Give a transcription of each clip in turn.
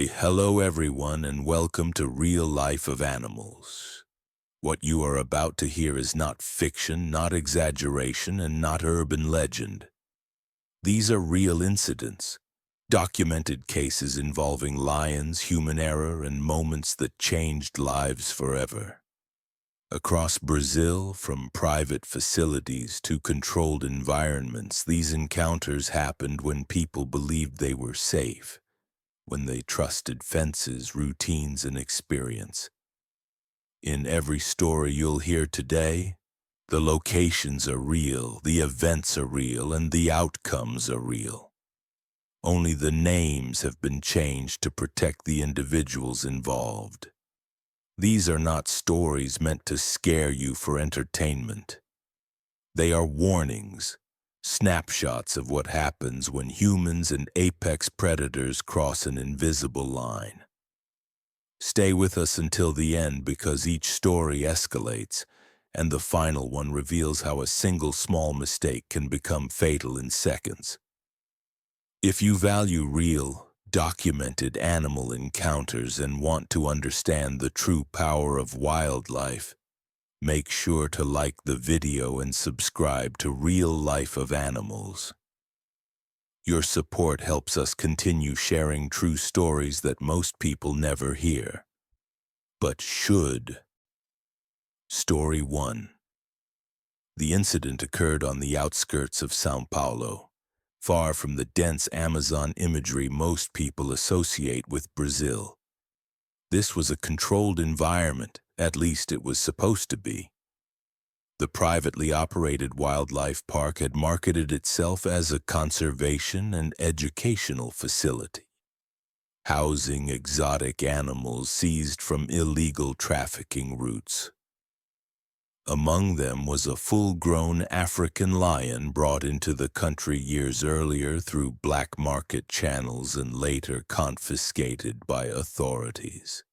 Hello everyone and welcome to Real Life of Animals. What you are about to hear is not fiction, not exaggeration, and not urban legend. These are real incidents, documented cases involving lions, human error, and moments that changed lives forever. Across Brazil, from private facilities to controlled environments, these encounters happened when people believed they were safe, when they trusted fences, routines, and experience. In every story you'll hear today, the locations are real, the events are real, and the outcomes are real. Only the names have been changed to protect the individuals involved. These are not stories meant to scare you for entertainment. They are warnings, snapshots of what happens when humans and apex predators cross an invisible line. Stay with us until the end because each story escalates, and the final one reveals how a single small mistake can become fatal in seconds. If you value real, documented animal encounters and want to understand the true power of wildlife, make sure to like the video and subscribe to Real Life of Animals. Your support helps us continue sharing true stories that most people never hear, but should. Story 1. The incident occurred on the outskirts of São Paulo, far from the dense Amazon imagery most people associate with Brazil. This was a controlled environment, at least it was supposed to be. The privately operated wildlife park had marketed itself as a conservation and educational facility, housing exotic animals seized from illegal trafficking routes. Among them was a full-grown African lion brought into the country years earlier through black market channels and later confiscated by authorities.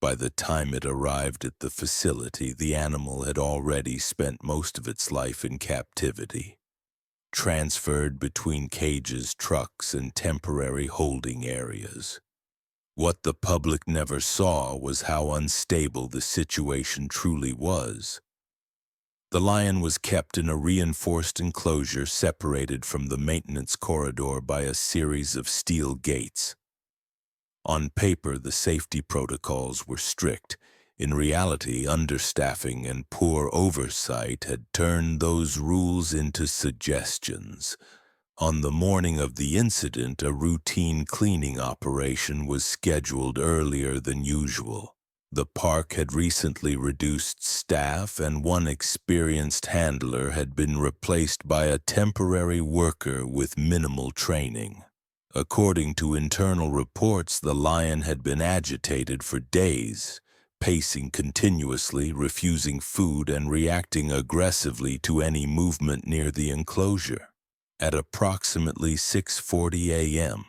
By the time it arrived at the facility, the animal had already spent most of its life in captivity, transferred between cages, trucks, and temporary holding areas. What the public never saw was how unstable the situation truly was. The lion was kept in a reinforced enclosure separated from the maintenance corridor by a series of steel gates. On paper, the safety protocols were strict. In reality, understaffing and poor oversight had turned those rules into suggestions. On the morning of the incident, a routine cleaning operation was scheduled earlier than usual. The park had recently reduced staff, and one experienced handler had been replaced by a temporary worker with minimal training. According to internal reports, the lion had been agitated for days, pacing continuously, refusing food, and reacting aggressively to any movement near the enclosure. At approximately 6:40 a.m.,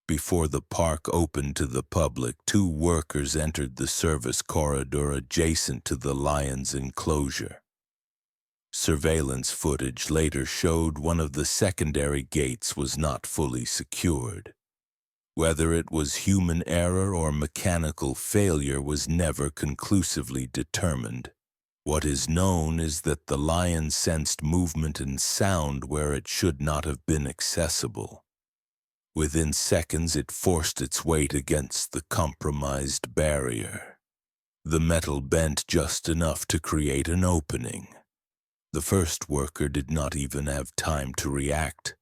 before the park opened to the public, two workers entered the service corridor adjacent to the lion's enclosure. Surveillance footage later showed one of the secondary gates was not fully secured. Whether it was human error or mechanical failure was never conclusively determined. What is known is that the lion sensed movement and sound where it should not have been accessible. Within seconds, it forced its weight against the compromised barrier. The metal bent just enough to create an opening. The first worker did not even have time to react.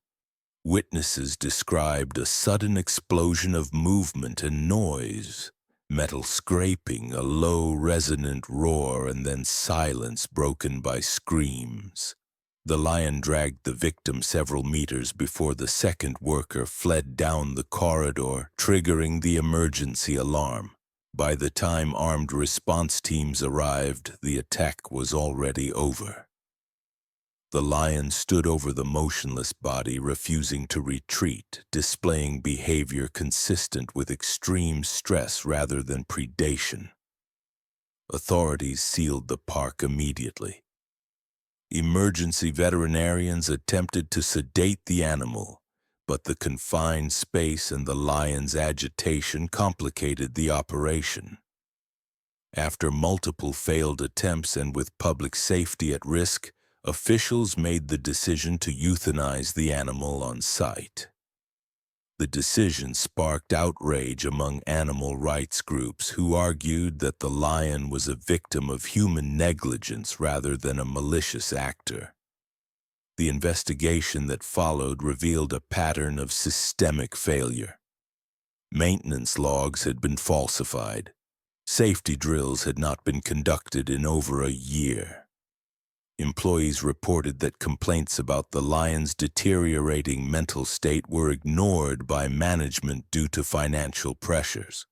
Witnesses described a sudden explosion of movement and noise, metal scraping, a low, resonant roar, and then silence broken by screams. The lion dragged the victim several meters before the second worker fled down the corridor, triggering the emergency alarm. By the time armed response teams arrived, the attack was already over. The lion stood over the motionless body, refusing to retreat, displaying behavior consistent with extreme stress rather than predation. Authorities sealed the park immediately. Emergency veterinarians attempted to sedate the animal, but the confined space and the lion's agitation complicated the operation. After multiple failed attempts and with public safety at risk, officials made the decision to euthanize the animal on sight. The decision sparked outrage among animal rights groups who argued that the lion was a victim of human negligence rather than a malicious actor. The investigation that followed revealed a pattern of systemic failure. Maintenance logs had been falsified. Safety drills had not been conducted in over a year. Employees reported that complaints about the lion's deteriorating mental state were ignored by management due to financial pressures.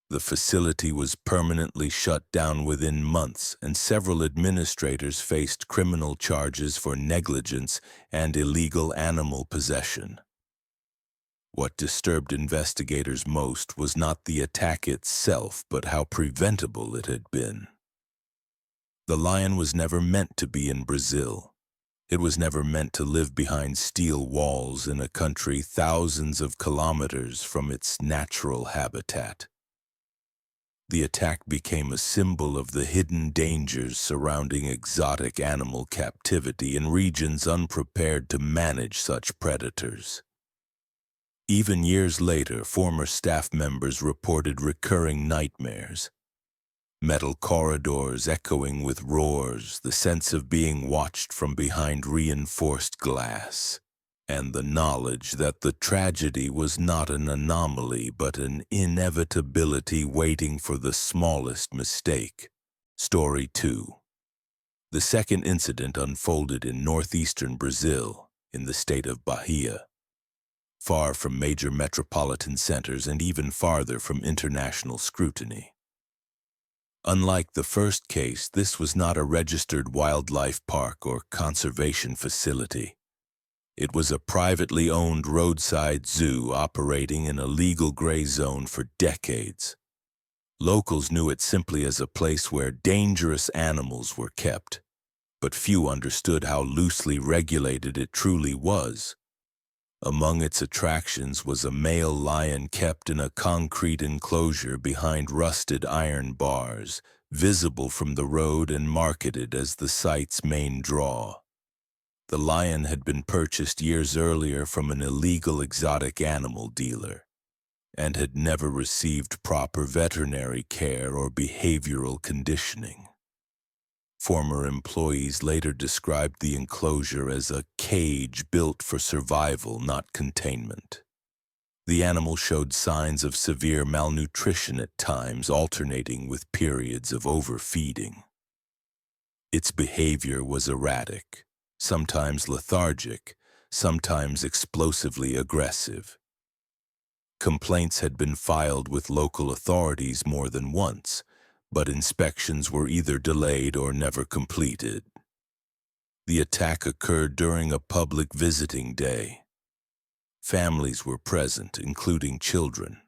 The facility was permanently shut down within months, and several administrators faced criminal charges for negligence and illegal animal possession. What disturbed investigators most was not the attack itself, but how preventable it had been. The lion was never meant to be in Brazil. It was never meant to live behind steel walls in a country thousands of kilometers from its natural habitat. The attack became a symbol of the hidden dangers surrounding exotic animal captivity in regions unprepared to manage such predators. Even years later, former staff members reported recurring nightmares. Metal corridors echoing with roars, the sense of being watched from behind reinforced glass, and the knowledge that the tragedy was not an anomaly but an inevitability waiting for the smallest mistake. Story 2. The second incident unfolded in northeastern Brazil, in the state of Bahia. Far from major metropolitan centers and even farther from international scrutiny. Unlike the first case, this was not a registered wildlife park or conservation facility. It was a privately owned roadside zoo operating in a legal gray zone for decades. Locals knew it simply as a place where dangerous animals were kept, but few understood how loosely regulated it truly was. Among its attractions was a male lion kept in a concrete enclosure behind rusted iron bars, visible from the road and marketed as the site's main draw. The lion had been purchased years earlier from an illegal exotic animal dealer and had never received proper veterinary care or behavioral conditioning. Former employees later described the enclosure as a cage built for survival, not containment. The animal showed signs of severe malnutrition at times, alternating with periods of overfeeding. Its behavior was erratic, sometimes lethargic, sometimes explosively aggressive. Complaints had been filed with local authorities more than once, but inspections were either delayed or never completed. The attack occurred during a public visiting day. Families were present, including children.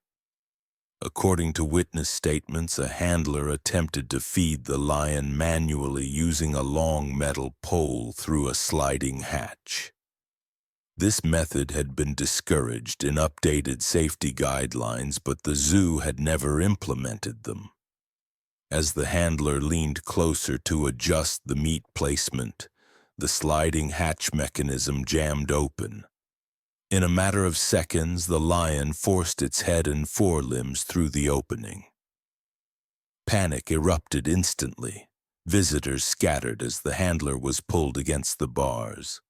According to witness statements, a handler attempted to feed the lion manually using a long metal pole through a sliding hatch. This method had been discouraged in updated safety guidelines, but the zoo had never implemented them. As the handler leaned closer to adjust the meat placement, the sliding hatch mechanism jammed open. In a matter of seconds, the lion forced its head and forelimbs through the opening. Panic erupted instantly. Visitors scattered as the handler was pulled against the bars.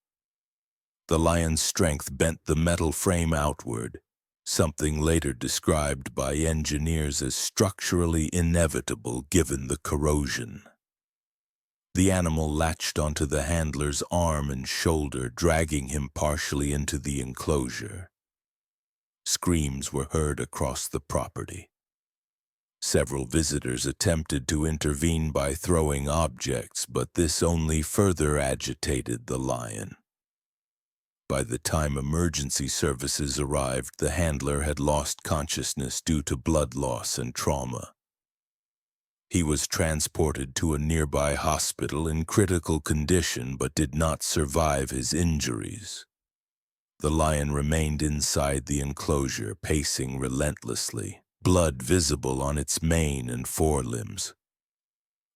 The lion's strength bent the metal frame outward, something later described by engineers as structurally inevitable given the corrosion. The animal latched onto the handler's arm and shoulder, dragging him partially into the enclosure. Screams were heard across the property. Several visitors attempted to intervene by throwing objects, but this only further agitated the lion. By the time emergency services arrived, the handler had lost consciousness due to blood loss and trauma. He was transported to a nearby hospital in critical condition but did not survive his injuries. The lion remained inside the enclosure, pacing relentlessly, blood visible on its mane and forelimbs.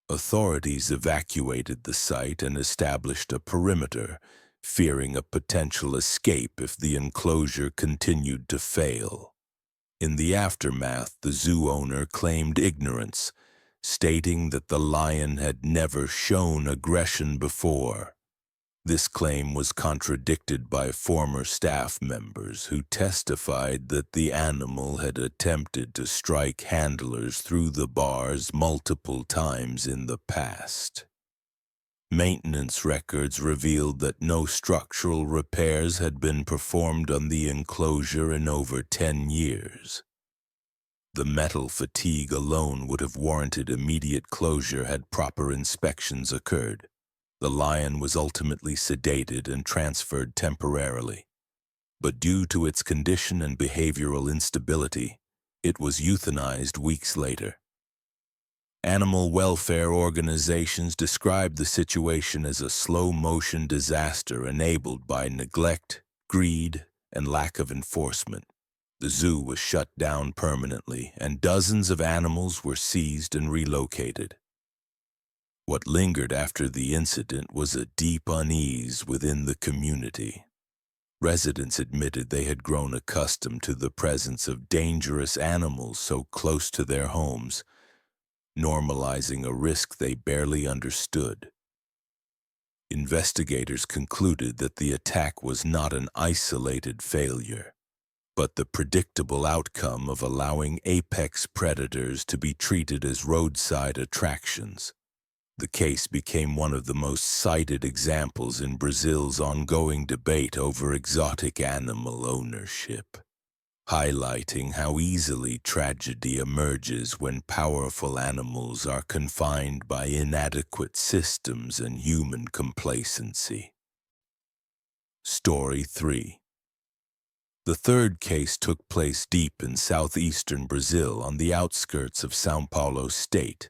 Authorities evacuated the site and established a perimeter, fearing a potential escape if the enclosure continued to fail. In the aftermath, the zoo owner claimed ignorance, stating that the lion had never shown aggression before. This claim was contradicted by former staff members who testified that the animal had attempted to strike handlers through the bars multiple times in the past. Maintenance records revealed that no structural repairs had been performed on the enclosure in over 10 years. The metal fatigue alone would have warranted immediate closure had proper inspections occurred. The lion was ultimately sedated and transferred temporarily, but due to its condition and behavioral instability, it was euthanized weeks later. Animal welfare organizations described the situation as a slow-motion disaster enabled by neglect, greed, and lack of enforcement. The zoo was shut down permanently, and dozens of animals were seized and relocated. What lingered after the incident was a deep unease within the community. Residents admitted they had grown accustomed to the presence of dangerous animals so close to their homes, normalizing a risk they barely understood. Investigators concluded that the attack was not an isolated failure, but the predictable outcome of allowing apex predators to be treated as roadside attractions. The case became one of the most cited examples in Brazil's ongoing debate over exotic animal ownership, highlighting how easily tragedy emerges when powerful animals are confined by inadequate systems and human complacency. Story 3. The third case took place deep in southeastern Brazil on the outskirts of São Paulo state,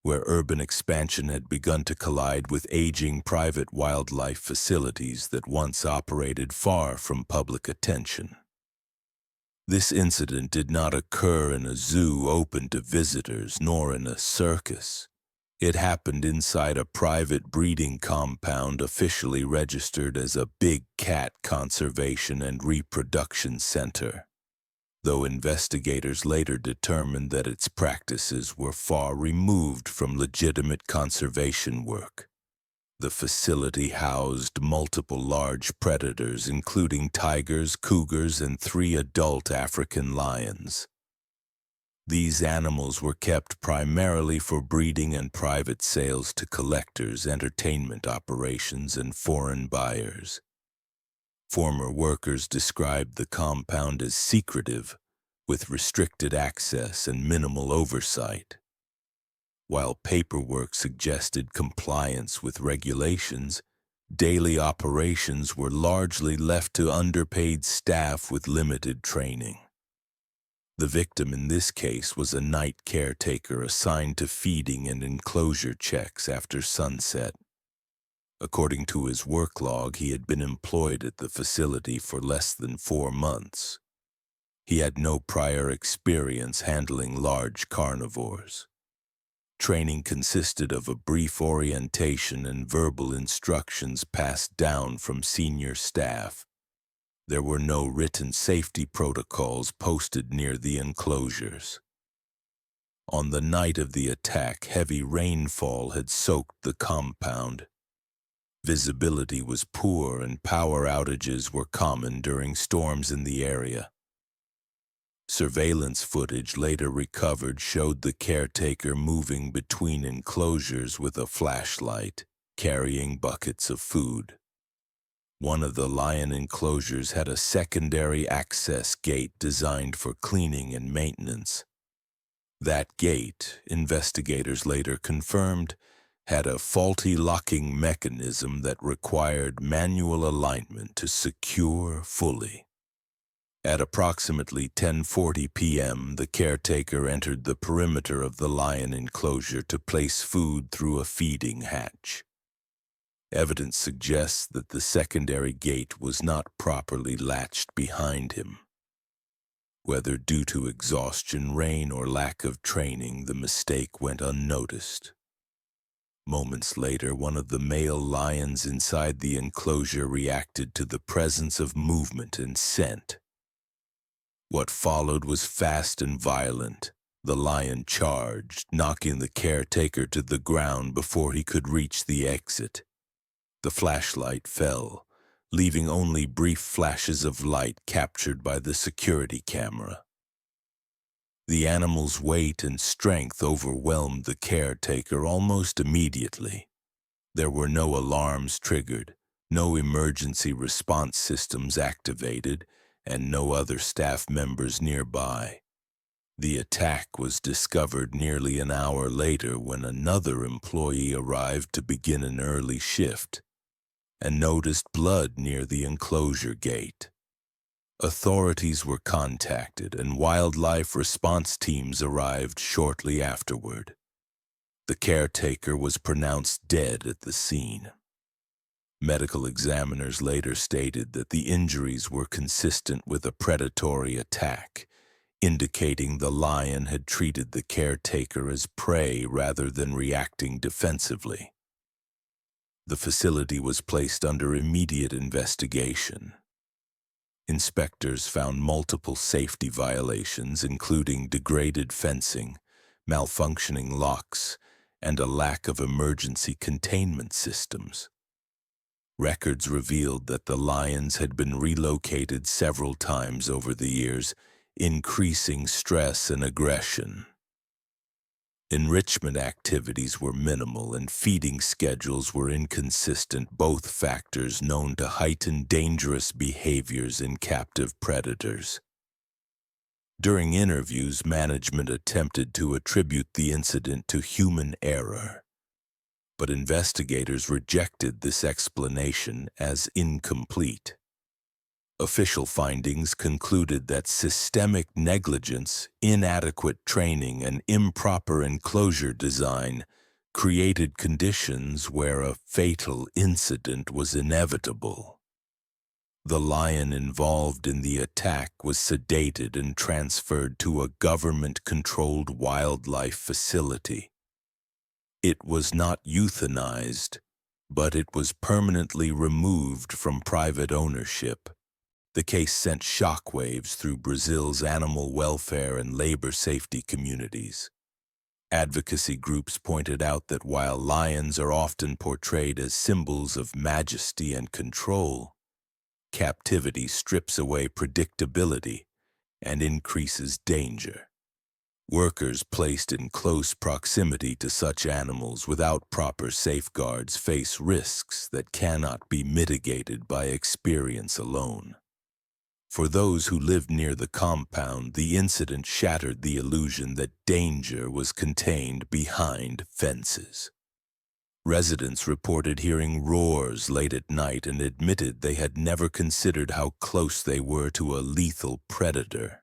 where urban expansion had begun to collide with aging private wildlife facilities that once operated far from public attention. This incident did not occur in a zoo open to visitors, nor in a circus. It happened inside a private breeding compound officially registered as a big cat conservation and reproduction center, though investigators later determined that its practices were far removed from legitimate conservation work. The facility housed multiple large predators, including tigers, cougars, and 3 adult African lions. These animals were kept primarily for breeding and private sales to collectors, entertainment operations, and foreign buyers. Former workers described the compound as secretive, with restricted access and minimal oversight. While paperwork suggested compliance with regulations, daily operations were largely left to underpaid staff with limited training. The victim in this case was a night caretaker assigned to feeding and enclosure checks after sunset. According to his work log, he had been employed at the facility for less than 4 months. He had no prior experience handling large carnivores. Training consisted of a brief orientation and verbal instructions passed down from senior staff. There were no written safety protocols posted near the enclosures. On the night of the attack, heavy rainfall had soaked the compound. Visibility was poor and power outages were common during storms in the area. Surveillance footage later recovered showed the caretaker moving between enclosures with a flashlight, carrying buckets of food. One of the lion enclosures had a secondary access gate designed for cleaning and maintenance. That gate, investigators later confirmed, had a faulty locking mechanism that required manual alignment to secure fully. At approximately 10:40 p.m., the caretaker entered the perimeter of the lion enclosure to place food through a feeding hatch. Evidence suggests that the secondary gate was not properly latched behind him. Whether due to exhaustion, rain, or lack of training, the mistake went unnoticed. Moments later, one of the male lions inside the enclosure reacted to the presence of movement and scent. What followed was fast and violent. The lion charged, knocking the caretaker to the ground before he could reach the exit. The flashlight fell, leaving only brief flashes of light captured by the security camera. The animal's weight and strength overwhelmed the caretaker almost immediately. There were no alarms triggered, no emergency response systems activated, and no other staff members nearby. The attack was discovered nearly an hour later when another employee arrived to begin an early shift and noticed blood near the enclosure gate. Authorities were contacted and wildlife response teams arrived shortly afterward. The caretaker was pronounced dead at the scene. Medical examiners later stated that the injuries were consistent with a predatory attack, indicating the lion had treated the caretaker as prey rather than reacting defensively. The facility was placed under immediate investigation. Inspectors found multiple safety violations, including degraded fencing, malfunctioning locks, and a lack of emergency containment systems. Records revealed that the lions had been relocated several times over the years, increasing stress and aggression. Enrichment activities were minimal and feeding schedules were inconsistent, both factors known to heighten dangerous behaviors in captive predators. During interviews, management attempted to attribute the incident to human error, but investigators rejected this explanation as incomplete. Official findings concluded that systemic negligence, inadequate training, and improper enclosure design created conditions where a fatal incident was inevitable. The lion involved in the attack was sedated and transferred to a government-controlled wildlife facility. It was not euthanized, but it was permanently removed from private ownership. The case sent shockwaves through Brazil's animal welfare and labor safety communities. Advocacy groups pointed out that while lions are often portrayed as symbols of majesty and control, captivity strips away predictability and increases danger. Workers placed in close proximity to such animals without proper safeguards face risks that cannot be mitigated by experience alone. For those who lived near the compound, the incident shattered the illusion that danger was contained behind fences. Residents reported hearing roars late at night and admitted they had never considered how close they were to a lethal predator.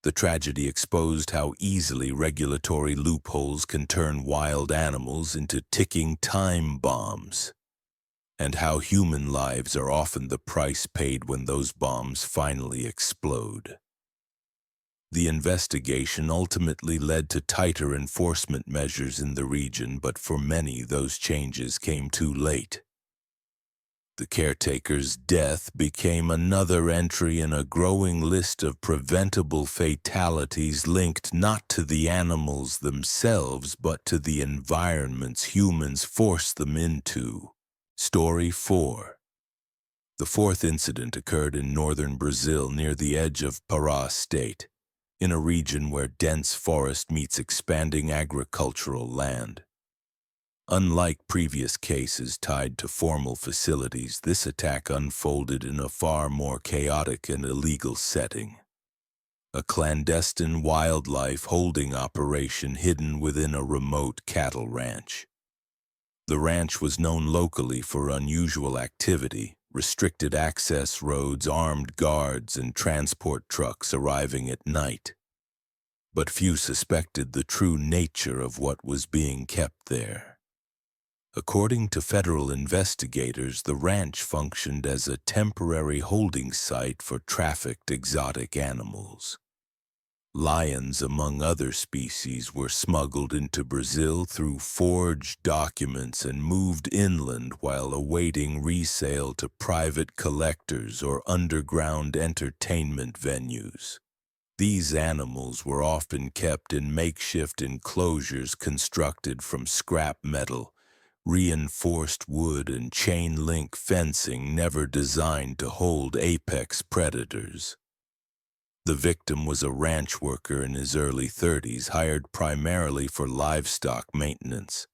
The tragedy exposed how easily regulatory loopholes can turn wild animals into ticking time bombs, and how human lives are often the price paid when those bombs finally explode. The investigation ultimately led to tighter enforcement measures in the region, but for many, those changes came too late. The caretaker's death became another entry in a growing list of preventable fatalities linked not to the animals themselves, but to the environments humans forced them into. Story 4. The fourth incident occurred in northern Brazil near the edge of Pará state, in a region where dense forest meets expanding agricultural land. Unlike previous cases tied to formal facilities, this attack unfolded in a far more chaotic and illegal setting. A clandestine wildlife holding operation hidden within a remote cattle ranch. The ranch was known locally for unusual activity, restricted access roads, armed guards, and transport trucks arriving at night. But few suspected the true nature of what was being kept there. According to federal investigators, the ranch functioned as a temporary holding site for trafficked exotic animals. Lions, among other species, were smuggled into Brazil through forged documents and moved inland while awaiting resale to private collectors or underground entertainment venues. These animals were often kept in makeshift enclosures constructed from scrap metal, reinforced wood, and chain-link fencing never designed to hold apex predators. The victim was a ranch worker in his early 30s, hired primarily for livestock maintenance.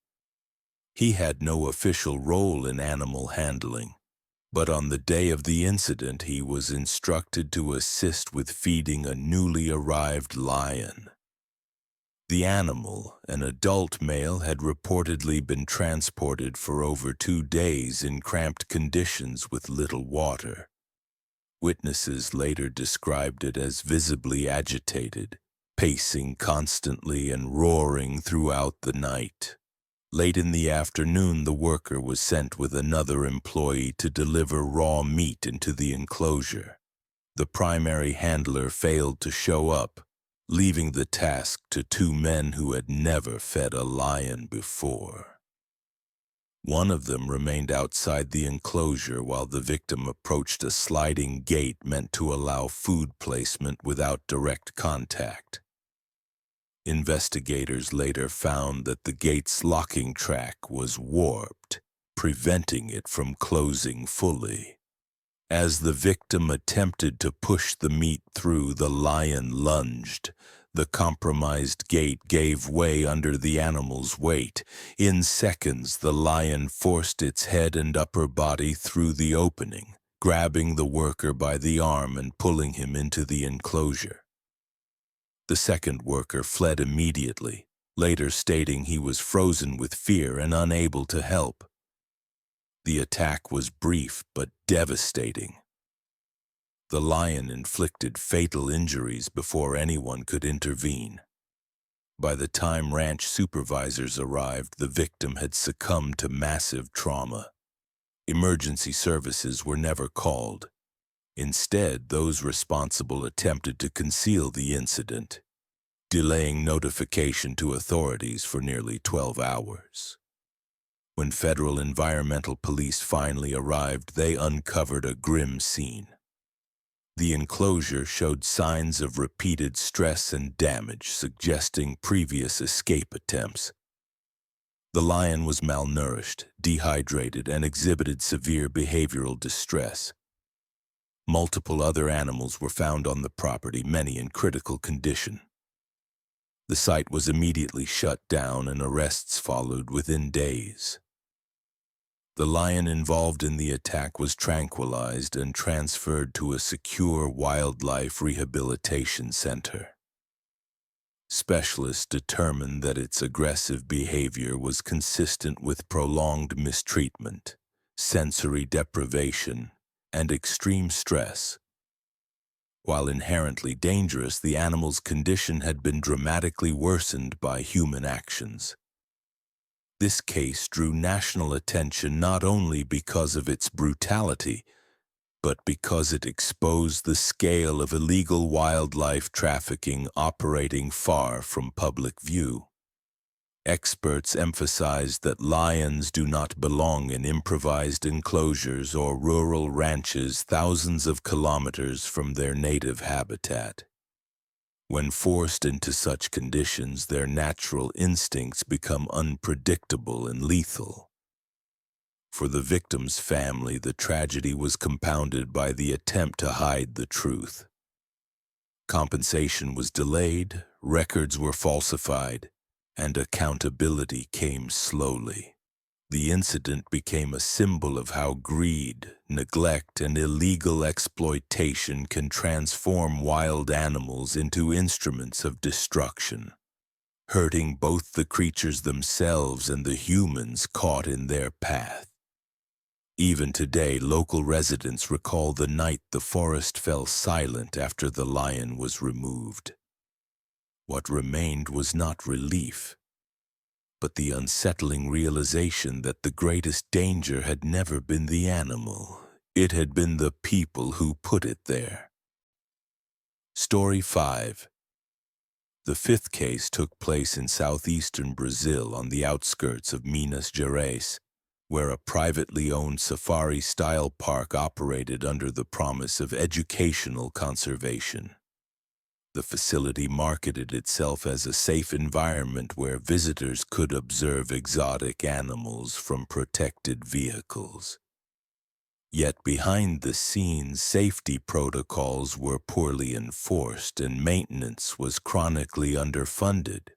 He had no official role in animal handling, but on the day of the incident he was instructed to assist with feeding a newly arrived lion. The animal, an adult male, had reportedly been transported for over 2 days in cramped conditions with little water. Witnesses later described it as visibly agitated, pacing constantly and roaring throughout the night. Late in the afternoon, the worker was sent with another employee to deliver raw meat into the enclosure. The primary handler failed to show up, leaving the task to 2 men who had never fed a lion before. One of them remained outside the enclosure while the victim approached a sliding gate meant to allow food placement without direct contact. Investigators later found that the gate's locking track was warped, preventing it from closing fully. As the victim attempted to push the meat through, the lion lunged. The compromised gate gave way under the animal's weight. In seconds, the lion forced its head and upper body through the opening, grabbing the worker by the arm and pulling him into the enclosure. The second worker fled immediately, later stating he was frozen with fear and unable to help. The attack was brief but devastating. The lion inflicted fatal injuries before anyone could intervene. By the time ranch supervisors arrived, the victim had succumbed to massive trauma. Emergency services were never called. Instead, those responsible attempted to conceal the incident, delaying notification to authorities for nearly 12 hours. When federal environmental police finally arrived, they uncovered a grim scene. The enclosure showed signs of repeated stress and damage, suggesting previous escape attempts. The lion was malnourished, dehydrated, and exhibited severe behavioral distress. Multiple other animals were found on the property, many in critical condition. The site was immediately shut down and arrests followed within days. The lion involved in the attack was tranquilized and transferred to a secure wildlife rehabilitation center. Specialists determined that its aggressive behavior was consistent with prolonged mistreatment, sensory deprivation, and extreme stress. While inherently dangerous, the animal's condition had been dramatically worsened by human actions. This case drew national attention not only because of its brutality, but because it exposed the scale of illegal wildlife trafficking operating far from public view. Experts emphasized that lions do not belong in improvised enclosures or rural ranches thousands of kilometers from their native habitat. When forced into such conditions, their natural instincts become unpredictable and lethal. For the victim's family, the tragedy was compounded by the attempt to hide the truth. Compensation was delayed, records were falsified, and accountability came slowly. The incident became a symbol of how greed, neglect, and illegal exploitation can transform wild animals into instruments of destruction, hurting both the creatures themselves and the humans caught in their path. Even today, local residents recall the night the forest fell silent after the lion was removed. What remained was not relief. but the unsettling realization that the greatest danger had never been the animal. It had been the people who put it there. Story 5. The fifth case took place in southeastern Brazil on the outskirts of Minas Gerais, where a privately owned safari-style park operated under the promise of educational conservation. The facility marketed itself as a safe environment where visitors could observe exotic animals from protected vehicles. Yet behind the scenes, safety protocols were poorly enforced and maintenance was chronically underfunded.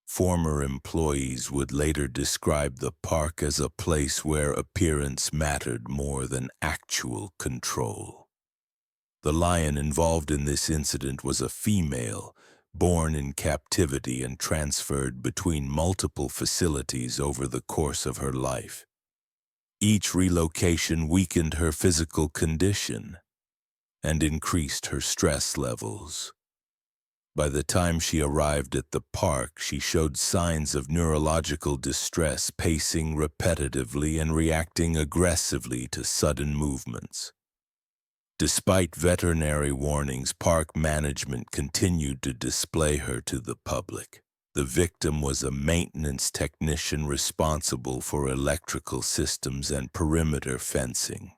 Former employees would later describe the park as a place where appearance mattered more than actual control. The lion involved in this incident was a female, born in captivity and transferred between multiple facilities over the course of her life. Each relocation weakened her physical condition and increased her stress levels. By the time she arrived at the park, she showed signs of neurological distress, pacing repetitively and reacting aggressively to sudden movements. Despite veterinary warnings, park management continued to display her to the public. The victim was a maintenance technician responsible for electrical systems and perimeter fencing.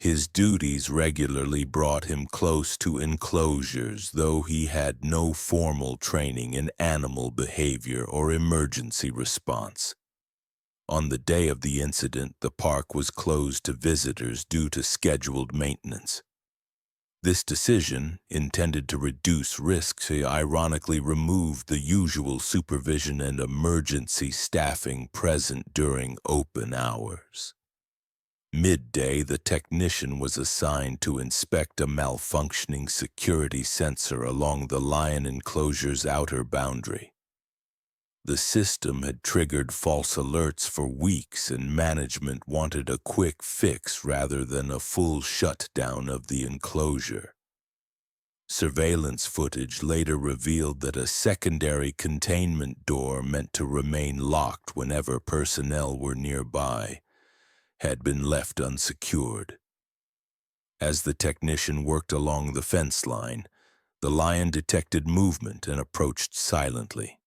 His duties regularly brought him close to enclosures, though he had no formal training in animal behavior or emergency response. On the day of the incident, the park was closed to visitors due to scheduled maintenance. This decision, intended to reduce risks, ironically removed the usual supervision and emergency staffing present during open hours. Midday, the technician was assigned to inspect a malfunctioning security sensor along the lion enclosure's outer boundary. The system had triggered false alerts for weeks, and management wanted a quick fix rather than a full shutdown of the enclosure. Surveillance footage later revealed that a secondary containment door meant to remain locked whenever personnel were nearby had been left unsecured. As the technician worked along the fence line, the lion detected movement and approached silently.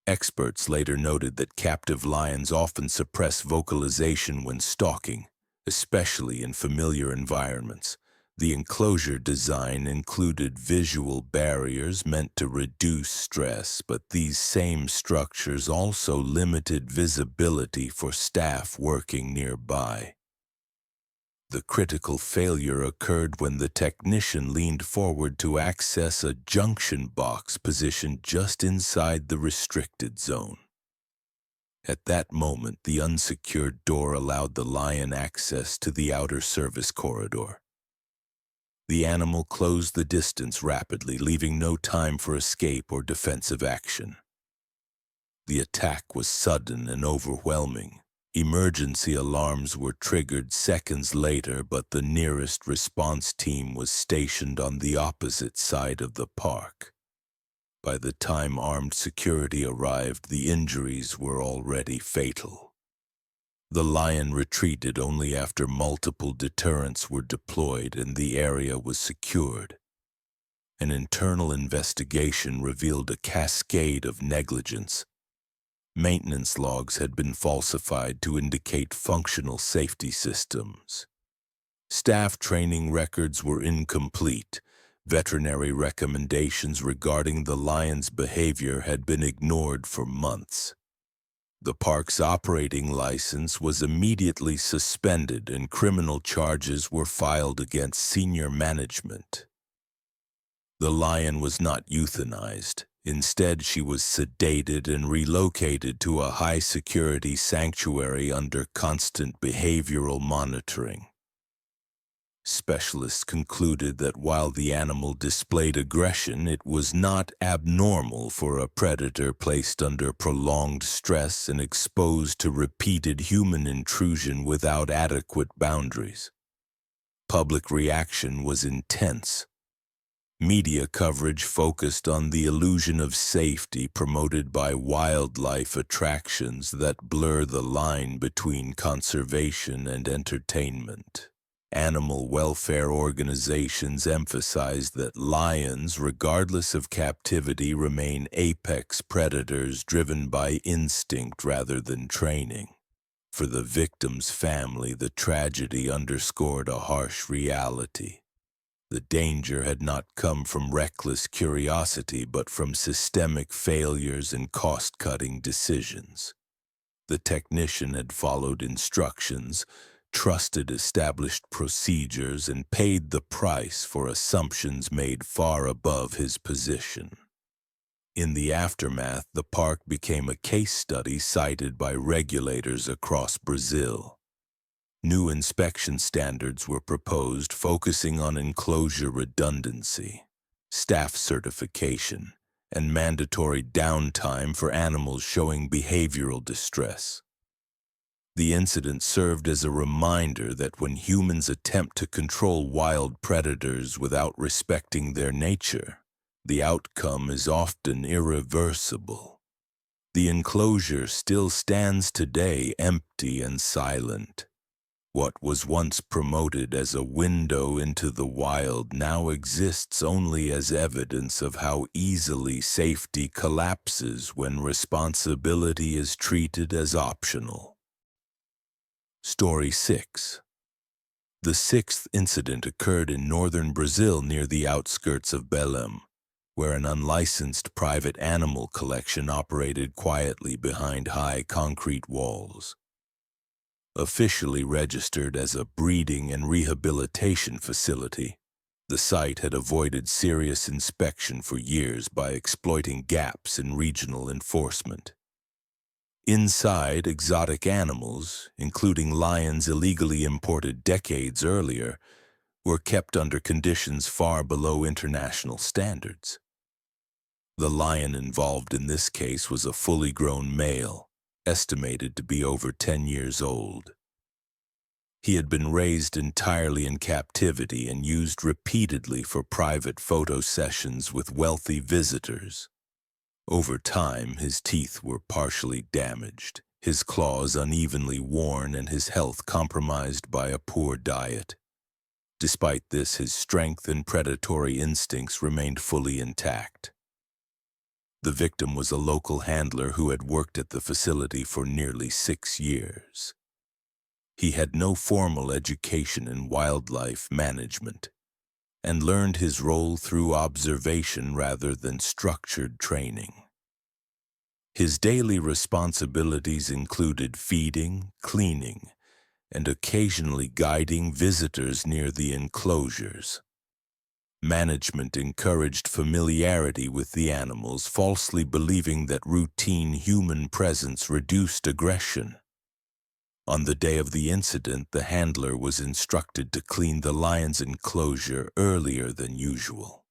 Experts later noted that captive lions often suppress vocalization when stalking, especially in familiar environments. The enclosure design included visual barriers meant to reduce stress, but these same structures also limited visibility for staff working nearby. The critical failure occurred when the technician leaned forward to access a junction box positioned just inside the restricted zone. At that moment, the unsecured door allowed the lion access to the outer service corridor. The animal closed the distance rapidly, leaving no time for escape or defensive action. The attack was sudden and overwhelming. Emergency alarms were triggered seconds later, but the nearest response team was stationed on the opposite side of the park. By the time armed security arrived, the injuries were already fatal. The lion retreated only after multiple deterrents were deployed and the area was secured. An internal investigation revealed a cascade of negligence. Maintenance logs had been falsified to indicate functional safety systems. Staff training records were incomplete. Veterinary recommendations regarding the lion's behavior had been ignored for months. The park's operating license was immediately suspended and criminal charges were filed against senior management. The lion was not euthanized. Instead, she was sedated and relocated to a high-security sanctuary under constant behavioral monitoring. Specialists concluded that while the animal displayed aggression, it was not abnormal for a predator placed under prolonged stress and exposed to repeated human intrusion without adequate boundaries. Public reaction was intense. Media coverage focused on the illusion of safety promoted by wildlife attractions that blur the line between conservation and entertainment. Animal welfare organizations emphasize that lions, regardless of captivity, remain apex predators driven by instinct rather than training. For the victim's family, the tragedy underscored a harsh reality. The danger had not come from reckless curiosity, but from systemic failures and cost-cutting decisions. The technician had followed instructions, trusted established procedures, and paid the price for assumptions made far above his position. In the aftermath, the park became a case study cited by regulators across Brazil. New inspection standards were proposed focusing on enclosure redundancy, staff certification, and mandatory downtime for animals showing behavioral distress. The incident served as a reminder that when humans attempt to control wild predators without respecting their nature, the outcome is often irreversible. The enclosure still stands today empty and silent. What was once promoted as a window into the wild now exists only as evidence of how easily safety collapses when responsibility is treated as optional. Story 6. The sixth incident occurred in northern Brazil near the outskirts of Belém, where an unlicensed private animal collection operated quietly behind high concrete walls. Officially registered as a breeding and rehabilitation facility, the site had avoided serious inspection for years by exploiting gaps in regional enforcement. Inside, exotic animals, including lions illegally imported decades earlier, were kept under conditions far below international standards. The lion involved in this case was a fully grown male, estimated to be over 10 years old. He had been raised entirely in captivity and used repeatedly for private photo sessions with wealthy visitors. Over time, his teeth were partially damaged, his claws unevenly worn, and his health compromised by a poor diet. Despite this, his strength and predatory instincts remained fully intact. The victim was a local handler who had worked at the facility for nearly 6 years. He had no formal education in wildlife management and learned his role through observation rather than structured training. His daily responsibilities included feeding, cleaning, and occasionally guiding visitors near the enclosures. Management encouraged familiarity with the animals, falsely believing that routine human presence reduced aggression. On the day of the incident, the handler was instructed to clean the lion's enclosure earlier than usual.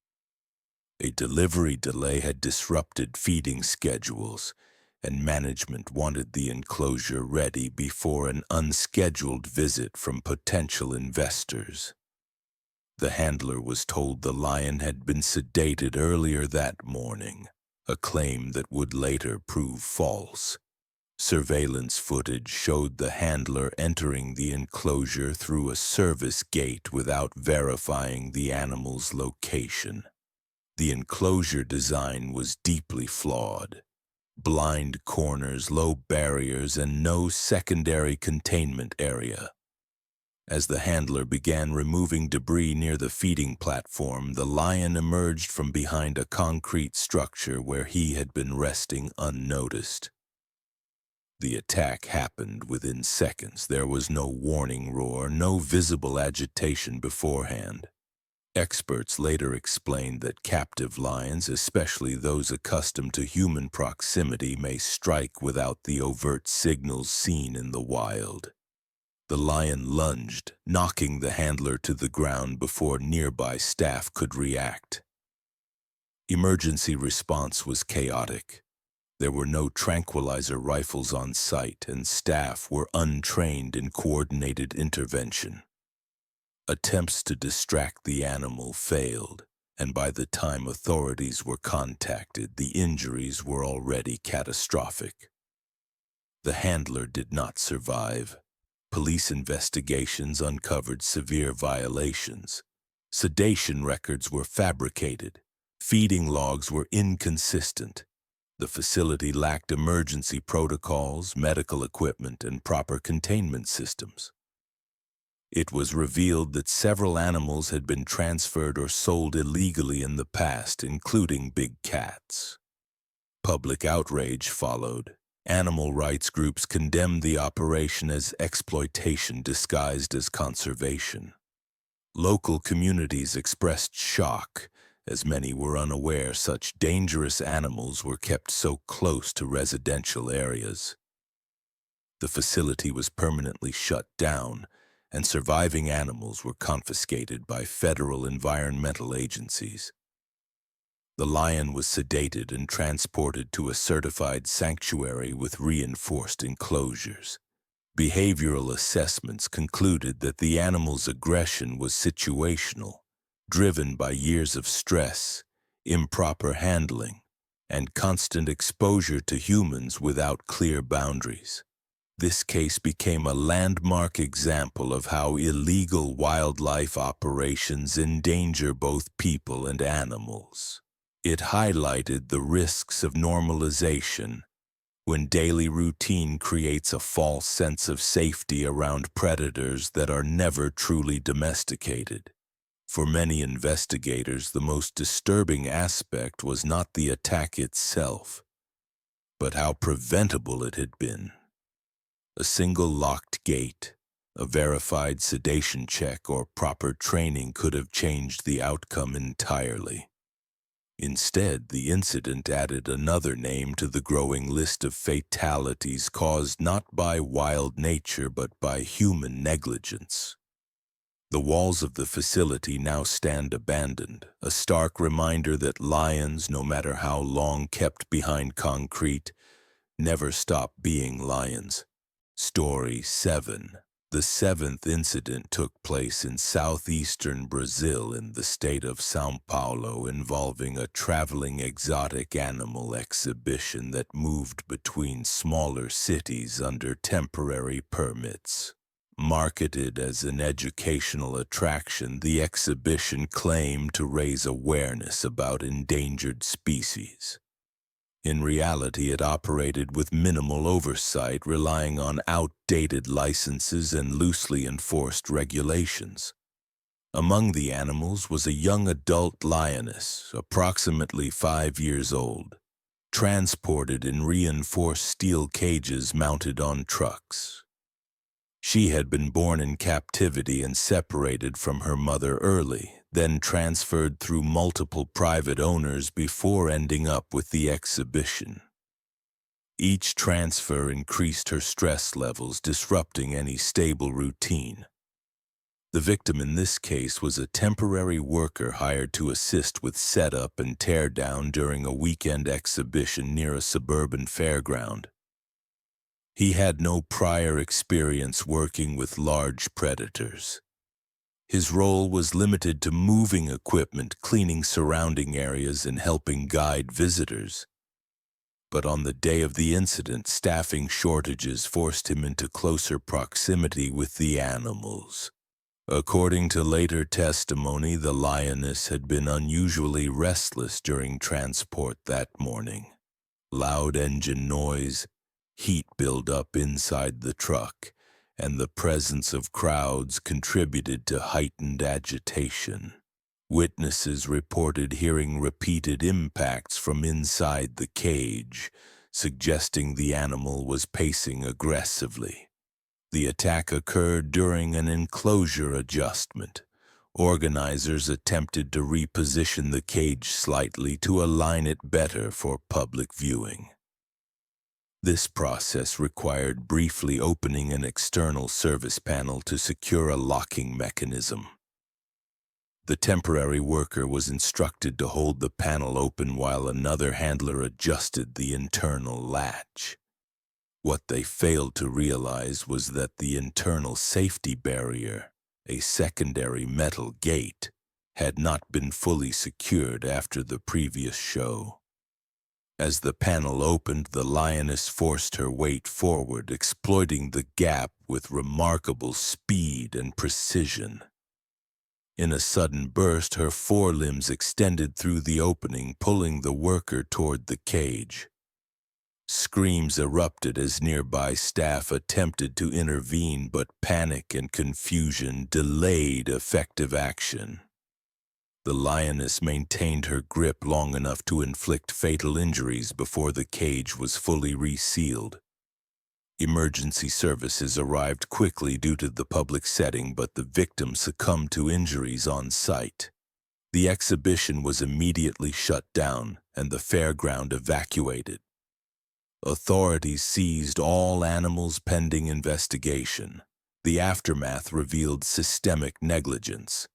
A delivery delay had disrupted feeding schedules, and management wanted the enclosure ready before an unscheduled visit from potential investors. The handler was told the lion had been sedated earlier that morning, a claim that would later prove false. Surveillance footage showed the handler entering the enclosure through a service gate without verifying the animal's location. The enclosure design was deeply flawed. Blind corners, low barriers, and no secondary containment area. As the handler began removing debris near the feeding platform, the lion emerged from behind a concrete structure where he had been resting unnoticed. The attack happened within seconds. There was no warning roar, no visible agitation beforehand. Experts later explained that captive lions, especially those accustomed to human proximity, may strike without the overt signals seen in the wild. The lion lunged, knocking the handler to the ground before nearby staff could react. Emergency response was chaotic. There were no tranquilizer rifles on site, and staff were untrained in coordinated intervention. Attempts to distract the animal failed, and by the time authorities were contacted, the injuries were already catastrophic. The handler did not survive. Police investigations uncovered severe violations. Sedation records were fabricated. Feeding logs were inconsistent. The facility lacked emergency protocols, medical equipment, and proper containment systems. It was revealed that several animals had been transferred or sold illegally in the past, including big cats. Public outrage followed. Animal rights groups condemned the operation as exploitation disguised as conservation. Local communities expressed shock, as many were unaware such dangerous animals were kept so close to residential areas. The facility was permanently shut down, and surviving animals were confiscated by federal environmental agencies. The lion was sedated and transported to a certified sanctuary with reinforced enclosures. Behavioral assessments concluded that the animal's aggression was situational, driven by years of stress, improper handling, and constant exposure to humans without clear boundaries. This case became a landmark example of how illegal wildlife operations endanger both people and animals. It highlighted the risks of normalization, when daily routine creates a false sense of safety around predators that are never truly domesticated. For many investigators, the most disturbing aspect was not the attack itself, but how preventable it had been. A single locked gate, a verified sedation check, or proper training could have changed the outcome entirely. Instead, the incident added another name to the growing list of fatalities caused not by wild nature but by human negligence. The walls of the facility now stand abandoned, a stark reminder that lions, no matter how long kept behind concrete, never stop being lions. Story 7. The seventh incident took place in southeastern Brazil in the state of São Paulo, involving a traveling exotic animal exhibition that moved between smaller cities under temporary permits. Marketed as an educational attraction, the exhibition claimed to raise awareness about endangered species. In reality, it operated with minimal oversight, relying on outdated licenses and loosely enforced regulations. Among the animals was a young adult lioness, approximately 5 years old, transported in reinforced steel cages mounted on trucks. She had been born in captivity and separated from her mother early, then transferred through multiple private owners before ending up with the exhibition. Each transfer increased her stress levels, disrupting any stable routine. The victim in this case was a temporary worker hired to assist with setup and teardown during a weekend exhibition near a suburban fairground. He had no prior experience working with large predators. His role was limited to moving equipment, cleaning surrounding areas, and helping guide visitors. But on the day of the incident, staffing shortages forced him into closer proximity with the animals. According to later testimony, the lioness had been unusually restless during transport that morning. Loud engine noise, heat buildup inside the truck, and the presence of crowds contributed to heightened agitation. Witnesses reported hearing repeated impacts from inside the cage, suggesting the animal was pacing aggressively. The attack occurred during an enclosure adjustment. Organizers attempted to reposition the cage slightly to align it better for public viewing. This process required briefly opening an external service panel to secure a locking mechanism. The temporary worker was instructed to hold the panel open while another handler adjusted the internal latch. What they failed to realize was that the internal safety barrier, a secondary metal gate, had not been fully secured after the previous show. As the panel opened, the lioness forced her weight forward, exploiting the gap with remarkable speed and precision. In a sudden burst, her forelimbs extended through the opening, pulling the worker toward the cage. Screams erupted as nearby staff attempted to intervene, but panic and confusion delayed effective action. The lioness maintained her grip long enough to inflict fatal injuries before the cage was fully resealed. Emergency services arrived quickly due to the public setting, but the victim succumbed to injuries on site. The exhibition was immediately shut down and the fairground evacuated. Authorities seized all animals pending investigation. The aftermath revealed systemic negligence.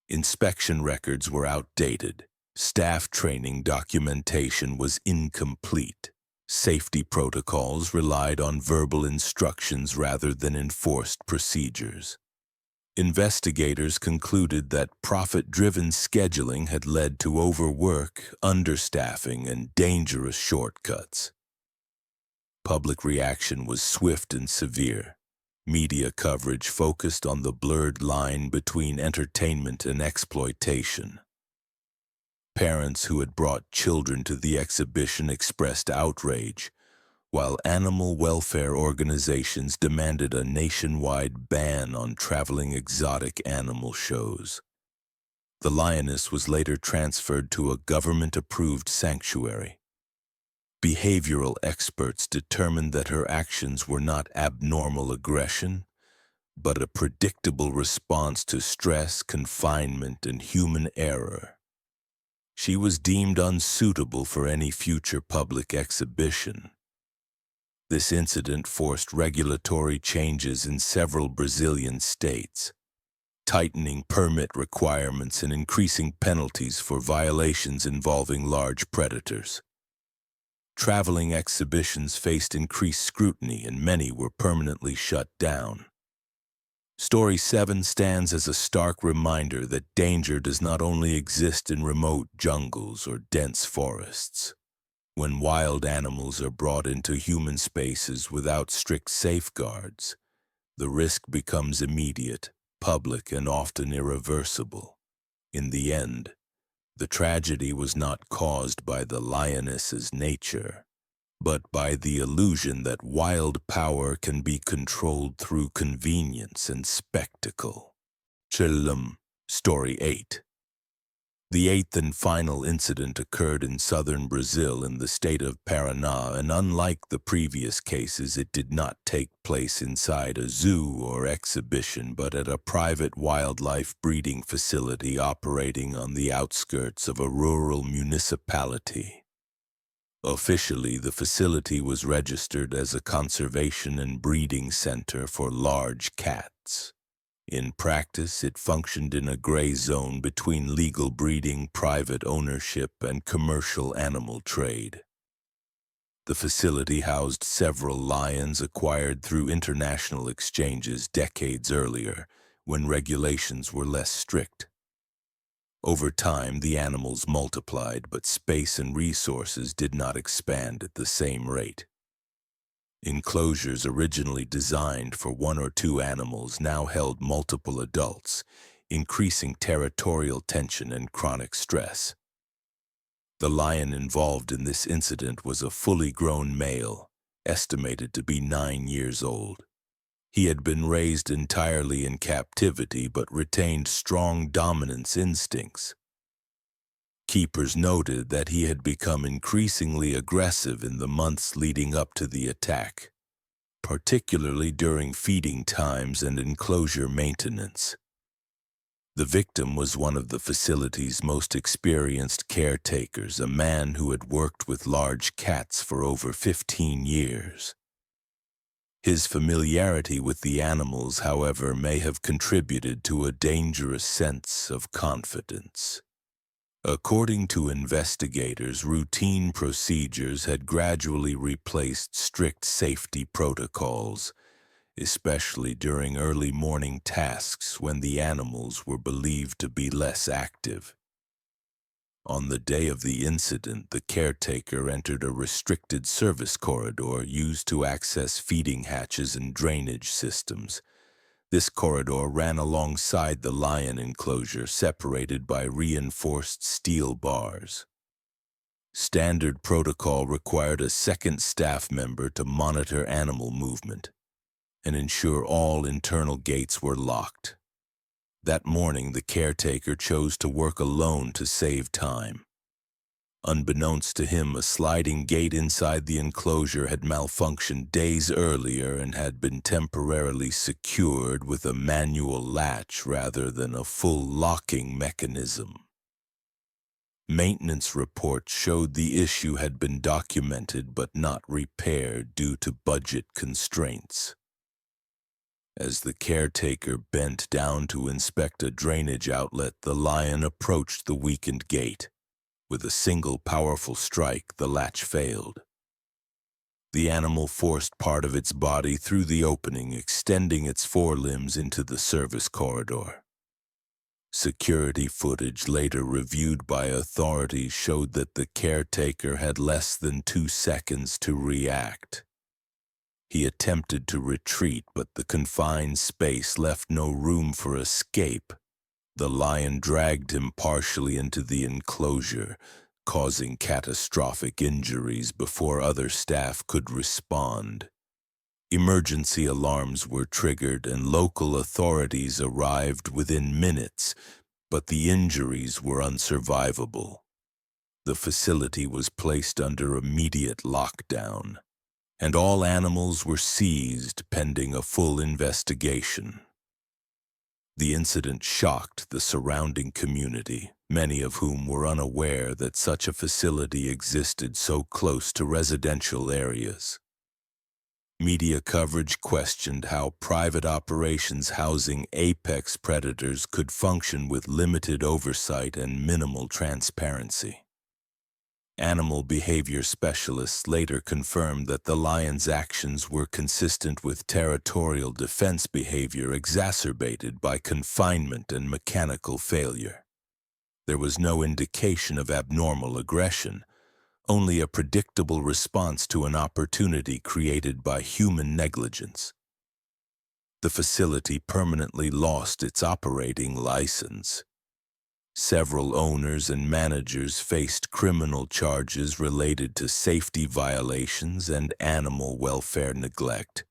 Inspection records were outdated. Staff training documentation was incomplete. Safety protocols relied on verbal instructions rather than enforced procedures. Investigators concluded that profit-driven scheduling had led to overwork, understaffing, and dangerous shortcuts. Public reaction was swift and severe. Media coverage focused on the blurred line between entertainment and exploitation. Parents who had brought children to the exhibition expressed outrage, while animal welfare organizations demanded a nationwide ban on traveling exotic animal shows. The lioness was later transferred to a government-approved sanctuary. Behavioral experts determined that her actions were not abnormal aggression, but a predictable response to stress, confinement, and human error. She was deemed unsuitable for any future public exhibition. This incident forced regulatory changes in several Brazilian states, tightening permit requirements and increasing penalties for violations involving large predators. Traveling exhibitions faced increased scrutiny and many were permanently shut down. Story 7 stands as a stark reminder that danger does not only exist in remote jungles or dense forests. When wild animals are brought into human spaces without strict safeguards, the risk becomes immediate, public, and often irreversible. In the end, the tragedy was not caused by the lioness's nature, but by the illusion that wild power can be controlled through convenience and spectacle. Story 8. The eighth and final incident occurred in southern Brazil in the state of Paraná, and unlike the previous cases, it did not take place inside a zoo or exhibition, but at a private wildlife breeding facility operating on the outskirts of a rural municipality. Officially, the facility was registered as a conservation and breeding center for large cats. In practice, it functioned in a gray zone between legal breeding, private ownership, and commercial animal trade. The facility housed several lions acquired through international exchanges decades earlier, when regulations were less strict. Over time, the animals multiplied, but space and resources did not expand at the same rate. Enclosures originally designed for 1 or 2 animals now held multiple adults, increasing territorial tension and chronic stress. The lion involved in this incident was a fully grown male, estimated to be 9 years old. He had been raised entirely in captivity but retained strong dominance instincts. Keepers noted that he had become increasingly aggressive in the months leading up to the attack, particularly during feeding times and enclosure maintenance. The victim was one of the facility's most experienced caretakers, a man who had worked with large cats for over 15 years. His familiarity with the animals, however, may have contributed to a dangerous sense of confidence. According to investigators, routine procedures had gradually replaced strict safety protocols, especially during early morning tasks when the animals were believed to be less active. On the day of the incident, the caretaker entered a restricted service corridor used to access feeding hatches and drainage systems. This corridor ran alongside the lion enclosure, separated by reinforced steel bars. Standard protocol required a second staff member to monitor animal movement and ensure all internal gates were locked. That morning, the caretaker chose to work alone to save time. Unbeknownst to him, a sliding gate inside the enclosure had malfunctioned days earlier and had been temporarily secured with a manual latch rather than a full locking mechanism. Maintenance reports showed the issue had been documented but not repaired due to budget constraints. As the caretaker bent down to inspect a drainage outlet, the lion approached the weakened gate. With a single powerful strike, the latch failed. The animal forced part of its body through the opening, extending its forelimbs into the service corridor. Security footage later reviewed by authorities showed that the caretaker had less than 2 seconds to react. He attempted to retreat, but the confined space left no room for escape. The lion dragged him partially into the enclosure, causing catastrophic injuries before other staff could respond. Emergency alarms were triggered and local authorities arrived within minutes, but the injuries were unsurvivable. The facility was placed under immediate lockdown, and all animals were seized pending a full investigation. The incident shocked the surrounding community, many of whom were unaware that such a facility existed so close to residential areas. Media coverage questioned how private operations housing apex predators could function with limited oversight and minimal transparency. Animal behavior specialists later confirmed that the lion's actions were consistent with territorial defense behavior exacerbated by confinement and mechanical failure. There was no indication of abnormal aggression, only a predictable response to an opportunity created by human negligence. The facility permanently lost its operating license. Several owners and managers faced criminal charges related to safety violations and animal welfare neglect.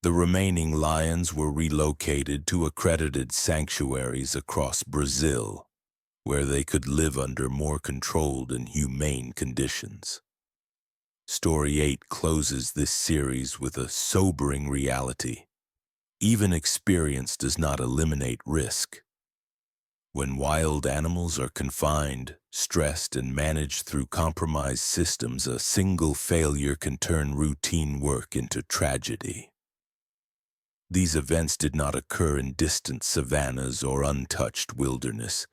The remaining lions were relocated to accredited sanctuaries across Brazil, where they could live under more controlled and humane conditions. Story 8 closes this series with a sobering reality. Even experience does not eliminate risk. When wild animals are confined, stressed, and managed through compromised systems, a single failure can turn routine work into tragedy. These events did not occur in distant savannas or untouched wilderness.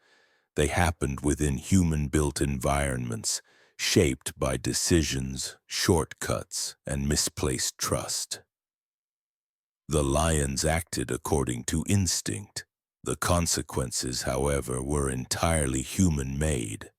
They happened within human-built environments, shaped by decisions, shortcuts, and misplaced trust. The lions acted according to instinct. The consequences, however, were entirely human-made.